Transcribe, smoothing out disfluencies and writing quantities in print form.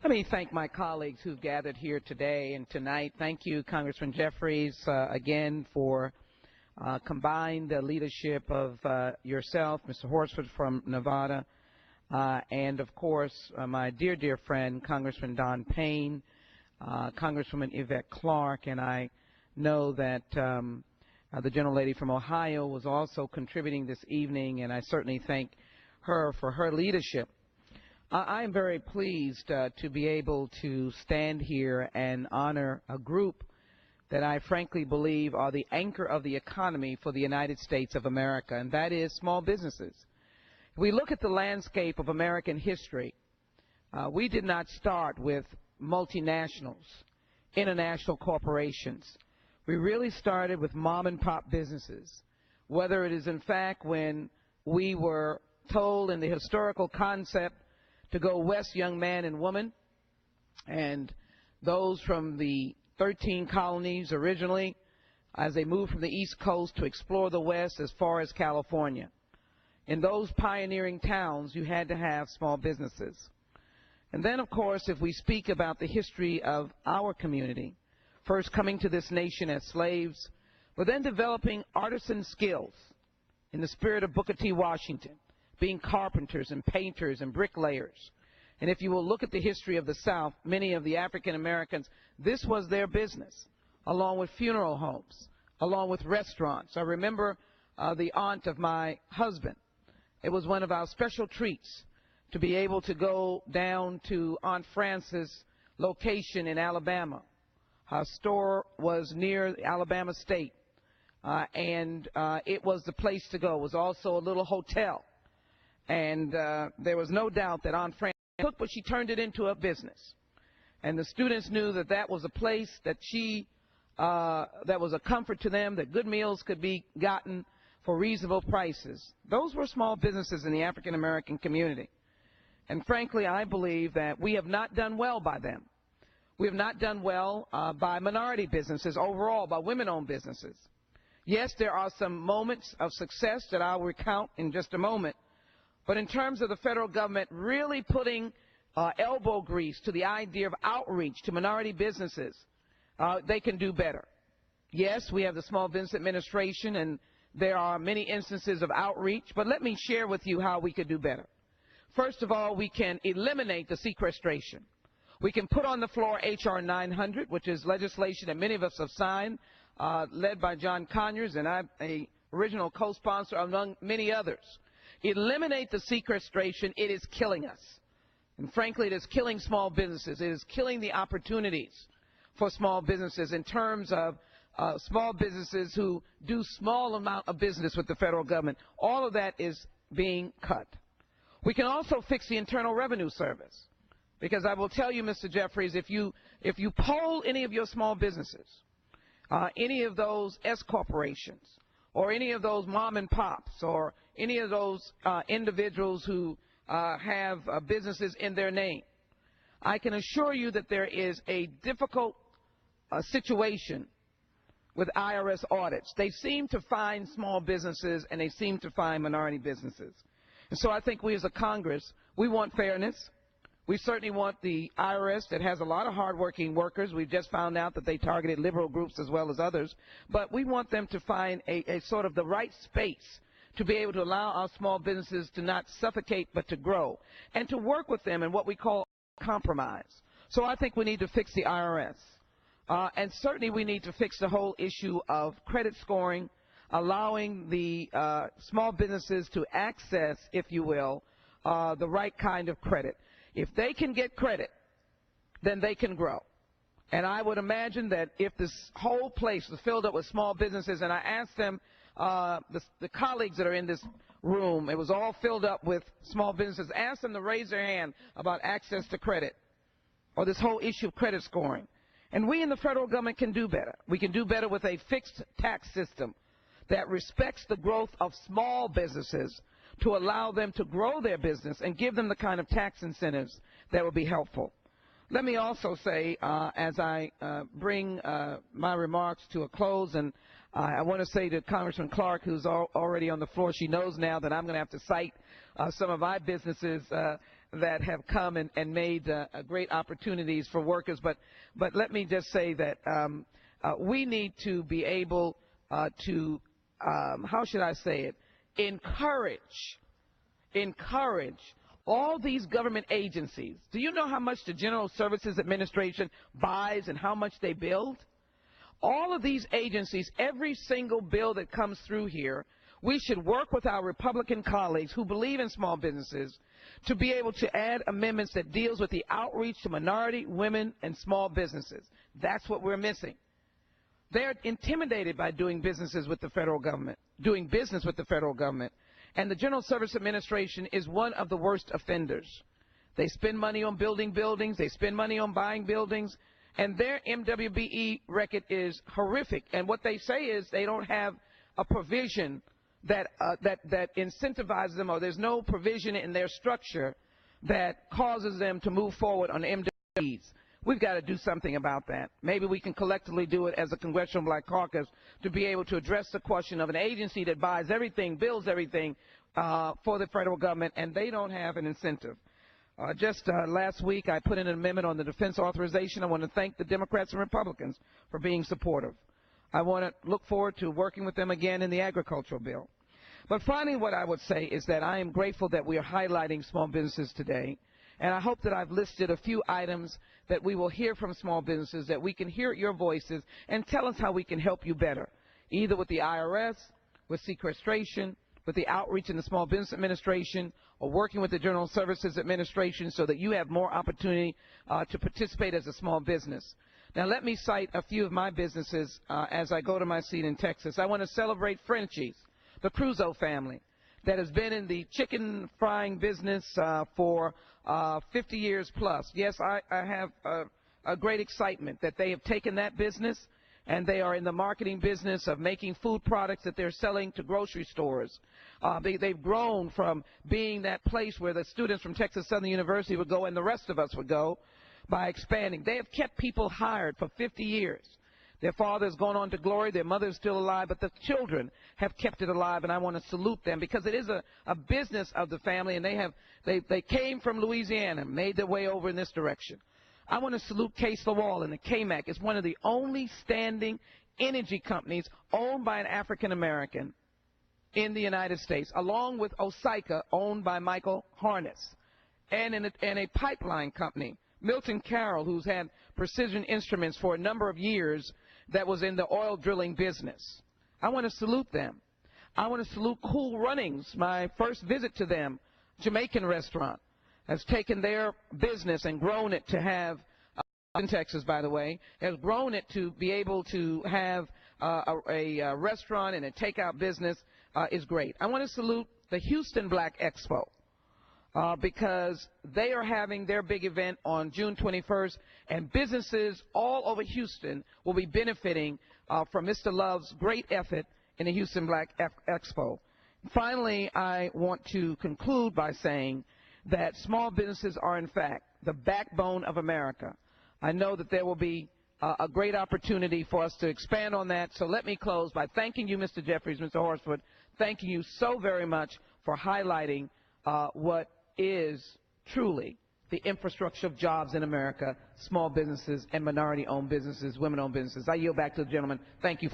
Let me thank my colleagues who've gathered here today and tonight. Thank you, Congressman Jeffries, again for combined leadership of yourself, Mr. Horsford from Nevada, and of course my dear, dear friend, Congressman Don Payne, Congresswoman Yvette Clarke, and I know that the gentlelady from Ohio was also contributing this evening, and I certainly thank her for her leadership. I am very pleased to be able to stand here and honor a group that I frankly believe are the anchor of the economy for the United States of America, and that is small businesses. If we look at the landscape of American history, we did not start with multinationals, international corporations. We really started with mom and pop businesses, whether it is in fact when we were told in the historical concept to go west, young man and woman, and those from the 13 colonies originally, as they moved from the East Coast to explore the West as far as California. In those pioneering towns, you had to have small businesses. And then, of course, if we speak about the history of our community, first coming to this nation as slaves, but then developing artisan skills in the spirit of Booker T. Washington, being carpenters and painters and bricklayers. And if you will look at the history of the South, many of the African Americans, this was their business, along with funeral homes, along with restaurants. I remember the aunt of my husband. It was one of our special treats to be able to go down to Aunt Frances' location in Alabama. Her store was near Alabama State, and it was the place to go. It was also a little hotel. And there was no doubt that Aunt Fran took, but she turned it into a business. And the students knew that that was a place that that was a comfort to them, that good meals could be gotten for reasonable prices. Those were small businesses in the African American community. And frankly, I believe that we have not done well by them. We have not done well by minority businesses overall, by women-owned businesses. Yes, there are some moments of success that I'll recount in just a moment. But in terms of the federal government really putting elbow grease to the idea of outreach to minority businesses, they can do better. Yes, we have the Small Business Administration, and there are many instances of outreach, but let me share with you how we could do better. First of all, we can eliminate the sequestration. We can put on the floor H.R. 900, which is legislation that many of us have signed, led by John Conyers, and I'm an original co-sponsor among many others. Eliminate the sequestration. It is killing us. And frankly, it is killing small businesses. It is killing the opportunities for small businesses in terms of small businesses who do small amount of business with the federal government. All of that is being cut. We can also fix the Internal Revenue Service, because I will tell you, Mr. Jeffries, if you poll any of your small businesses, any of those S corporations, or any of those mom and pops, or any of those individuals who have businesses in their name, I can assure you that there is a difficult situation with IRS audits. They seem to find small businesses and they seem to find minority businesses. And so I think we as a Congress, we want fairness. We certainly want the IRS that has a lot of hardworking workers. We've just found out that they targeted liberal groups as well as others. But we want them to find a sort of the right space to be able to allow our small businesses to not suffocate but to grow, and to work with them in what we call compromise. So I think we need to fix the IRS. And certainly we need to fix the whole issue of credit scoring, allowing the small businesses to access, if you will, the right kind of credit. If they can get credit, then they can grow. And I would imagine that if this whole place was filled up with small businesses, and I asked them, the colleagues that are in this room, it was all filled up with small businesses, asked them to raise their hand about access to credit, or this whole issue of credit scoring. And we in the federal government can do better. We can do better with a fixed tax system that respects the growth of small businesses to allow them to grow their business and give them the kind of tax incentives that will be helpful. Let me also say, as I bring my remarks to a close, and I want to say to Congressman Clarke, who's already on the floor, she knows now that I'm going to have to cite some of my businesses that have come and made great opportunities for workers. But let me just say that we need to be able to, how should I say it, encourage all these government agencies. Do you know how much the General Services Administration buys and how much they build? All of these agencies, every single bill that comes through here, we should work with our Republican colleagues who believe in small businesses to be able to add amendments that deals with the outreach to minority, women, and small businesses. That's what we're missing. They're intimidated by doing business with the federal government. And the General Service Administration is one of the worst offenders. They spend money on building buildings. They spend money on buying buildings. And their MWBE record is horrific. And what they say is they don't have a provision that incentivizes them, or there's no provision in their structure that causes them to move forward on MWBEs. We've got to do something about that. Maybe we can collectively do it as a Congressional Black Caucus to be able to address the question of an agency that buys everything, builds everything for the federal government, and they don't have an incentive. Just last week, I put in an amendment on the defense authorization. I want to thank the Democrats and Republicans for being supportive. I want to look forward to working with them again in the agricultural bill. But finally, what I would say is that I am grateful that we are highlighting small businesses today. And I hope that I've listed a few items that we will hear from small businesses, that we can hear your voices and tell us how we can help you better, either with the IRS, with sequestration, with the outreach in the Small Business Administration, or working with the General Services Administration so that you have more opportunity to participate as a small business. Now, let me cite a few of my businesses as I go to my seat in Texas. I want to celebrate Frenchie's, the Crusoe family, that has been in the chicken frying business for 50 years plus. Yes, I have a great excitement that they have taken that business and they are in the marketing business of making food products that they're selling to grocery stores. They've grown from being that place where the students from Texas Southern University would go and the rest of us would go by expanding. They have kept people hired for 50 years. Their father has gone on to glory. Their mother is still alive, but the children have kept it alive, and I want to salute them because it is a business of the family, and they came from Louisiana and made their way over in this direction. I want to salute Case Lawal and the KMAC. It's one of the only standing energy companies owned by an African American in the United States, along with Osika, owned by Michael Harness, and a pipeline company, Milton Carroll, who's had Precision Instruments for a number of years, that was in the oil drilling business. I want to salute them. I want to salute Cool Runnings, my first visit to them, Jamaican restaurant, has taken their business and grown it to have, in Texas by the way, has grown it to be able to have a restaurant and a takeout business is great. I want to salute the Houston Black Expo. Because they are having their big event on June 21st, and businesses all over Houston will be benefiting from Mr. Love's great effort in the Houston Black Expo. Finally, I want to conclude by saying that small businesses are, in fact, the backbone of America. I know that there will be a great opportunity for us to expand on that, so let me close by thanking you, Mr. Jeffries, Mr. Horsford, thanking you so very much for highlighting what is truly the infrastructure of jobs in America, small businesses and minority-owned businesses, women-owned businesses. I yield back to the gentleman. Thank you.